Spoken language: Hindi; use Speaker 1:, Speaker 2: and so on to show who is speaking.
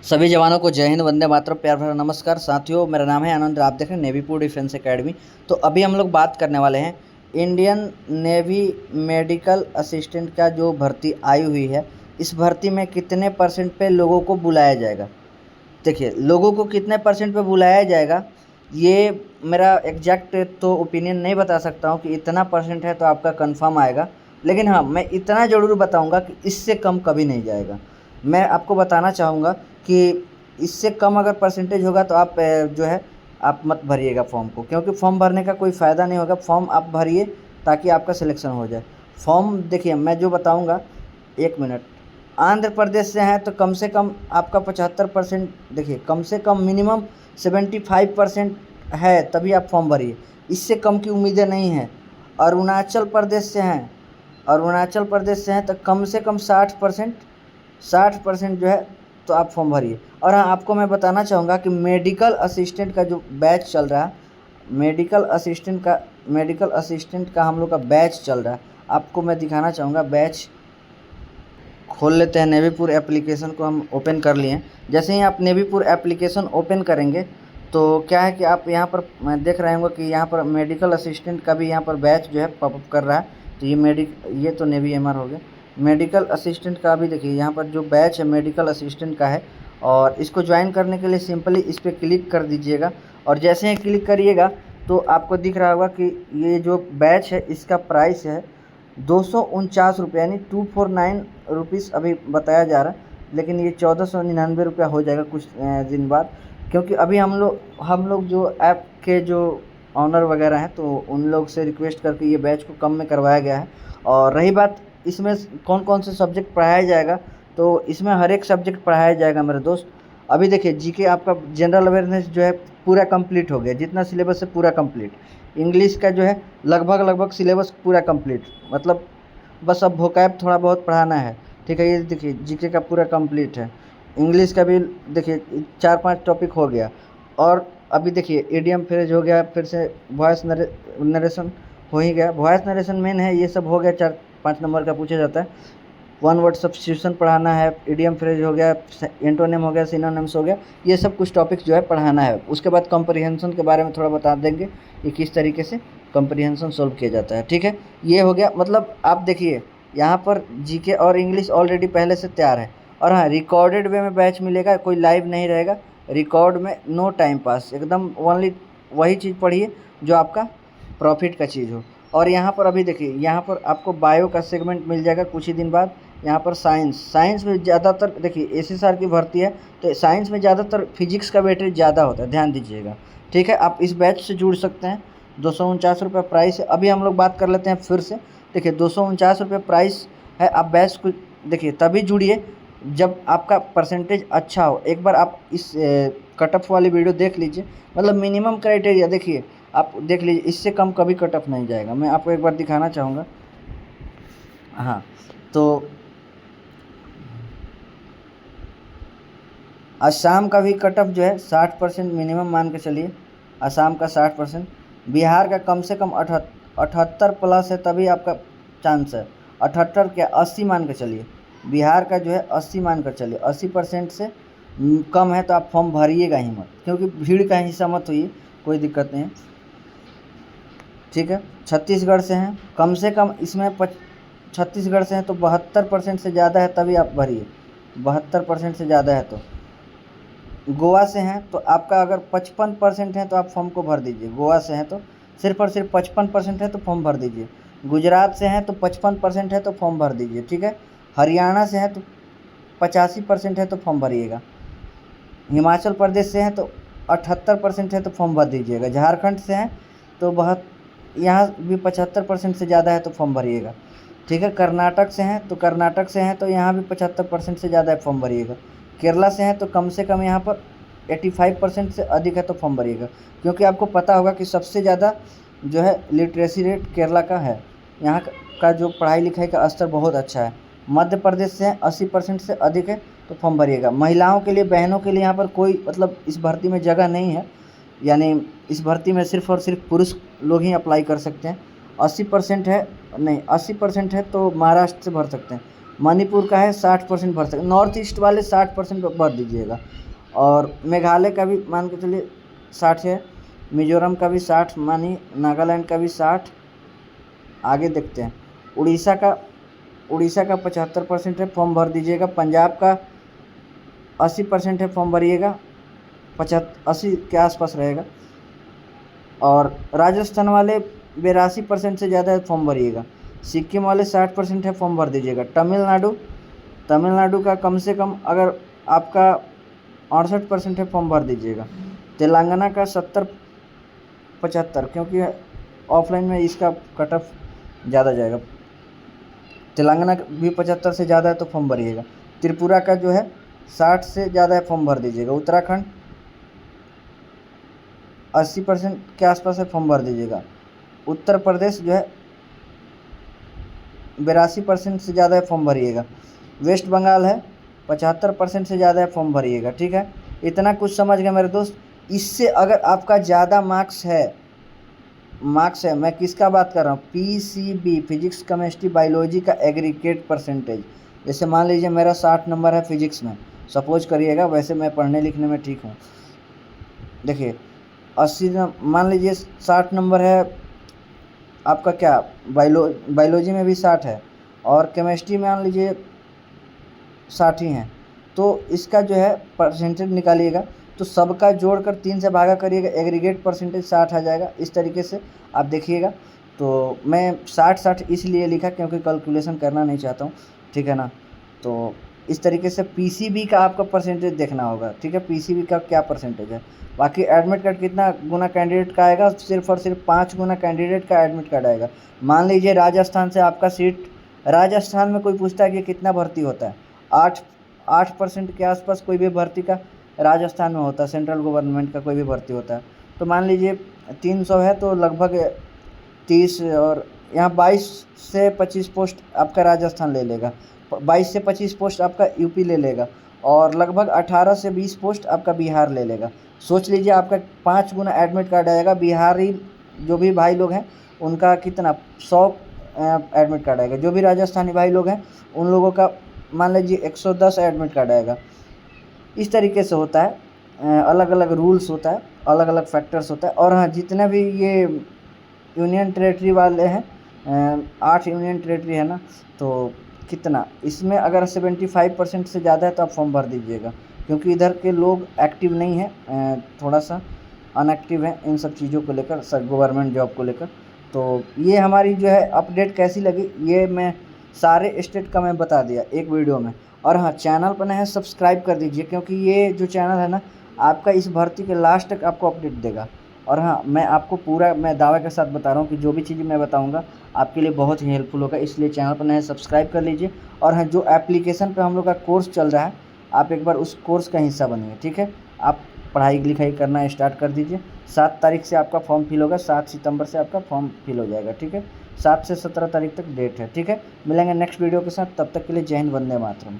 Speaker 1: सभी जवानों को जय हिंद, वंदे मातरम, प्यार भरा नमस्कार। साथियों, मेरा नाम है आनंद, आप देख रहे हैं नेवी पूल डिफेंस एकेडमी। तो अभी हम लोग बात करने वाले हैं इंडियन नेवी मेडिकल असिस्टेंट का जो भर्ती आई हुई है, इस भर्ती में कितने परसेंट पे लोगों को बुलाया जाएगा। देखिए, लोगों को कितने परसेंट पे बुलाया जाएगा, ये मेरा एग्जैक्ट तो ओपिनियन नहीं बता सकता हूँ कि इतना परसेंट है तो आपका कंफर्म आएगा। लेकिन हाँ, मैं इतना ज़रूर बताऊँगा कि इससे कम कभी नहीं जाएगा। मैं आपको बताना चाहूँगा कि इससे कम अगर परसेंटेज होगा तो आप जो है आप मत भरिएगा फॉर्म को, क्योंकि फॉर्म भरने का कोई फ़ायदा नहीं होगा। फॉर्म आप भरिए ताकि आपका सिलेक्शन हो जाए। फॉर्म देखिए, मैं जो बताऊँगा, 1 मिनट। आंध्र प्रदेश से हैं तो कम से कम आपका 75%, देखिए कम से कम मिनिमम 75% है, तभी आप फॉर्म भरिए। इससे कम की उम्मीदें नहीं हैं। अरुणाचल प्रदेश से हैं, अरुणाचल प्रदेश से हैं तो कम से कम 60% जो है तो आप फॉर्म भरिए। और हाँ, आपको मैं बताना चाहूँगा कि मेडिकल असिस्टेंट का जो बैच चल रहा है, मेडिकल असिस्टेंट का हम लोग का बैच चल रहा है। आपको मैं दिखाना चाहूँगा बैच। खोल लेते हैं, नेवीपुर एप्लीकेशन को हम ओपन कर लिए हैं। जैसे ही आप नेवीपुर एप्लीकेशन ओपन करेंगे तो क्या है कि आप यहाँ पर मैं देख रहे होंगे कि यहाँ पर मेडिकल असिस्टेंट का भी यहाँ पर बैच जो है पॉपअप कर रहा है। तो ये तो नेवी एमआर हो गया। मेडिकल असिस्टेंट का भी देखिए यहाँ पर जो बैच है मेडिकल असिस्टेंट का है, और इसको ज्वाइन करने के लिए सिंपली इस पर क्लिक कर दीजिएगा। और जैसे ही क्लिक करिएगा तो आपको दिख रहा होगा कि ये जो बैच है इसका प्राइस है 249 रुपये, यानी 249 रुपीज़ अभी बताया जा रहा है। लेकिन ये 1499 रुपया हो जाएगा कुछ दिन बाद, क्योंकि अभी हम लोग जो ऐप के जो ऑनर वगैरह हैं तो उन लोग से रिक्वेस्ट करके ये बैच को कम में करवाया गया है। और रही बात इसमें कौन कौन से सब्जेक्ट पढ़ाया जाएगा, तो इसमें हर एक सब्जेक्ट पढ़ाया जाएगा मेरे दोस्त। अभी देखिए, जीके आपका जनरल अवेयरनेस जो है पूरा कंप्लीट हो गया, जितना सिलेबस है पूरा कंप्लीट। इंग्लिश का जो है लगभग सिलेबस पूरा कंप्लीट, मतलब बस अब वोकैब थोड़ा बहुत पढ़ाना है। ठीक है, ये देखिए जीके का पूरा कंप्लीट है। इंग्लिश का भी देखिए 4-5 टॉपिक हो गया। और अभी देखिए इडियम फ्रेज हो गया, फिर से वॉइस नरेशन हो ही गया। वॉइस नरेशन मेन है, ये सब हो गया, 4-5 नंबर का पूछा जाता है। वन वर्ड सब्स्टिट्यूशन पढ़ाना है, इडियम फ्रेज हो गया, एंटोनिम हो गया, सिनोनिम्स हो गया, ये सब कुछ टॉपिक्स जो है पढ़ाना है। उसके बाद कॉम्प्रिहेंशन के बारे में थोड़ा बता देंगे कि किस तरीके से कॉम्प्रिहेंशन सॉल्व किया जाता है। ठीक है, ये हो गया। मतलब आप देखिए यहाँ पर जीके और इंग्लिश ऑलरेडी पहले से तैयार है। और हाँ, रिकॉर्डेड वे में बैच मिलेगा, कोई लाइव नहीं रहेगा। रिकॉर्ड में नो टाइम पास, एकदम ओनली वही चीज़ पढ़िए जो आपका प्रॉफिट का चीज़ हो। और यहाँ पर अभी देखिए, यहाँ पर आपको बायो का सेगमेंट मिल जाएगा कुछ ही दिन बाद। यहाँ पर साइंस में ज़्यादातर देखिए एसएसआर की भर्ती है तो साइंस में ज़्यादातर फिजिक्स का वेटेज ज़्यादा होता है, ध्यान दीजिएगा। ठीक है, आप इस बैच से जुड़ सकते हैं। 249 रुपये प्राइस है। अभी हम लोग बात कर लेते हैं फिर से। देखिए 249 रुपये प्राइस है। आप बैच को देखिए तभी जुड़िए जब आपका परसेंटेज अच्छा हो। एक बार आप इस कट ऑफ वाली वीडियो देख लीजिए, मतलब मिनिमम क्राइटेरिया देखिए, आप देख लीजिए, इससे कम कभी कट ऑफ नहीं जाएगा। मैं आपको एक बार दिखाना चाहूँगा। हाँ, तो असम का भी कट ऑफ जो है 60% मिनिमम मान के चलिए। असम का 60%, बिहार का कम से कम 78 प्लस है तभी आपका चांस है। 78 क्या, 80 मान के चलिए। बिहार का जो है 80 मान कर चलिए। 80% से कम है तो आप फॉर्म भरिएगा ही मत, क्योंकि भीड़ का हिस्सा मत होइए, कोई दिक्कत नहीं है। ठीक है, छत्तीसगढ़ से हैं, कम से कम इसमें छत्तीसगढ़ से हैं तो 72% से ज़्यादा है तभी आप भरिए। 72% से ज़्यादा है तो। गोवा से हैं तो आपका अगर 55% है तो आप फॉर्म को भर दीजिए। गोवा से हैं तो सिर्फ और सिर्फ 55% है तो फॉर्म भर दीजिए। गुजरात से हैं तो 55% है तो फॉर्म भर दीजिए। ठीक है, हरियाणा से हैं तो 85% है तो फॉर्म भरिएगा। हिमाचल प्रदेश से हैं तो 78% है तो फॉर्म भर दीजिएगा। झारखंड से हैं तो बहुत, यहाँ भी 75% से ज़्यादा है तो फॉर्म भरिएगा। ठीक है, कर्नाटक से हैं तो यहाँ भी 75% से ज़्यादा है फॉर्म भरिएगा। केरला से हैं तो कम से कम यहाँ पर 85% से अधिक है तो फॉर्म भरिएगा, क्योंकि आपको पता होगा कि सबसे ज़्यादा जो है लिटरेसी रेट केरला का है। यहाँ का जो पढ़ाई लिखाई का स्तर बहुत अच्छा है। मध्य प्रदेश से 80% से अधिक है तो फॉर्म भरिएगा। महिलाओं के लिए, बहनों के लिए यहाँ पर कोई मतलब इस भर्ती में जगह नहीं है, यानी इस भर्ती में सिर्फ और सिर्फ पुरुष लोग ही अप्लाई कर सकते हैं। 80% है, नहीं 80% है तो महाराष्ट्र से भर सकते हैं। मणिपुर का है 60% भर सकते, नॉर्थ ईस्ट वाले 60% भर दीजिएगा। और मेघालय का भी मान के चलिए 60 है, मिजोरम का भी 60 मानिए, नागालैंड का भी 60। आगे देखते हैं, उड़ीसा का 75% है, फॉर्म भर दीजिएगा। पंजाब का 80% है, फॉर्म भरिएगा, 80 के आसपास रहेगा। और राजस्थान वाले 82% से ज़्यादा है, फॉर्म भरिएगा। सिक्किम वाले 60% है, फॉर्म भर दीजिएगा। तमिलनाडु का कम से कम अगर आपका 68% है, फॉर्म भर दीजिएगा। तेलंगाना का 70-75, क्योंकि ऑफलाइन में इसका कट ऑफ ज़्यादा जाएगा। तेलंगाना भी 75 से ज़्यादा है तो फॉर्म भरिएगा। त्रिपुरा का जो है 60 से ज़्यादा है, फॉर्म भर दीजिएगा। उत्तराखंड 80% के आसपास है, फॉर्म भर दीजिएगा। उत्तर प्रदेश जो है 82% से ज़्यादा है, फॉर्म भरिएगा। वेस्ट बंगाल है 75% से ज़्यादा है, फॉर्म भरिएगा। ठीक है, इतना कुछ समझ गए मेरे दोस्त। इससे अगर आपका ज़्यादा मार्क्स है, मैं किसका बात कर रहा हूँ, PCB फिजिक्स केमिस्ट्री बायोलॉजी का एग्रीगेट परसेंटेज। जैसे मान लीजिए मेरा 60 नंबर है फिजिक्स में, सपोज करिएगा, वैसे मैं पढ़ने लिखने में ठीक हूँ। देखिए 80 मान लीजिए 60 नंबर है आपका, क्या बायोलॉजी में भी 60 है और केमिस्ट्री में मान लीजिए 60 ही हैं, तो इसका जो है परसेंटेज निकालिएगा, तो सबका जोड़कर 3 से भागा करिएगा, एग्रीगेट परसेंटेज 60 आ जाएगा। इस तरीके से आप देखिएगा। तो मैं 60 इसलिए लिखा क्योंकि कैलकुलेशन करना नहीं चाहता हूँ, ठीक है ना। तो इस तरीके से PCB का आपका परसेंटेज देखना होगा, ठीक है, PCB का क्या परसेंटेज है। बाकी एडमिट कार्ड कितना गुना कैंडिडेट का आएगा, सिर्फ और सिर्फ 5 गुना कैंडिडेट का एडमिट कार्ड आएगा। मान लीजिए राजस्थान से आपका सीट, राजस्थान में कोई पूछता है कि कितना भर्ती होता है, 8% के आसपास कोई भी भर्ती का राजस्थान में होता है, सेंट्रल गवर्नमेंट का कोई भी भर्ती होता है। तो मान लीजिए 300 है तो लगभग 30, और यहाँ 22 से 25 पोस्ट आपका राजस्थान ले लेगा, 22 से 25 पोस्ट आपका यूपी ले लेगा, और लगभग 18 से 20 पोस्ट आपका बिहार ले लेगा। सोच लीजिए आपका 5 गुना एडमिट कार्ड आएगा। बिहारी जो भी भाई लोग हैं उनका कितना 100 एडमिट कार्ड आएगा। जो भी राजस्थानी भाई लोग हैं उन लोगों का मान लीजिए 110 एडमिट कार्ड आएगा। इस तरीके से होता है, अलग अलग रूल्स होता है, अलग अलग फैक्टर्स होता है। और हाँ, जितने भी ये यूनियन टेरेटरी वाले हैं, 8 यूनियन टेरेटरी है ना, तो कितना इसमें अगर 75% से ज़्यादा है तो आप फॉर्म भर दीजिएगा, क्योंकि इधर के लोग एक्टिव नहीं हैं, थोड़ा सा अनएक्टिव हैं इन सब चीज़ों को लेकर, सब गवर्नमेंट जॉब को लेकर। तो ये हमारी जो है अपडेट कैसी लगी, ये मैं सारे स्टेट का मैं बता दिया एक वीडियो में। और हाँ, चैनल पर नए हैं सब्सक्राइब कर दीजिए, क्योंकि ये जो चैनल है ना आपका इस भर्ती के लास्ट तक आपको अपडेट देगा। और हाँ, मैं आपको पूरा मैं दावे के साथ बता रहा हूँ कि जो भी चीज़ मैं बताऊँगा आपके लिए बहुत ही हेल्पफुल होगा, इसलिए चैनल पर नए सब्सक्राइब कर लीजिए। और हाँ, जो एप्लीकेशन पे हम लोग का कोर्स चल रहा है, आप एक बार उस कोर्स का हिस्सा बनिए, ठीक है। आप पढ़ाई लिखाई करना स्टार्ट कर दीजिए। 7 तारीख से आपका फॉर्म फिल होगा, 7 सितंबर से आपका फॉर्म फिल हो जाएगा, ठीक है। 7 से 17 तारीख तक डेट है, ठीक है। मिलेंगे नेक्स्ट वीडियो के साथ, तब तक के लिए जय हिंद, वंदे मातरम।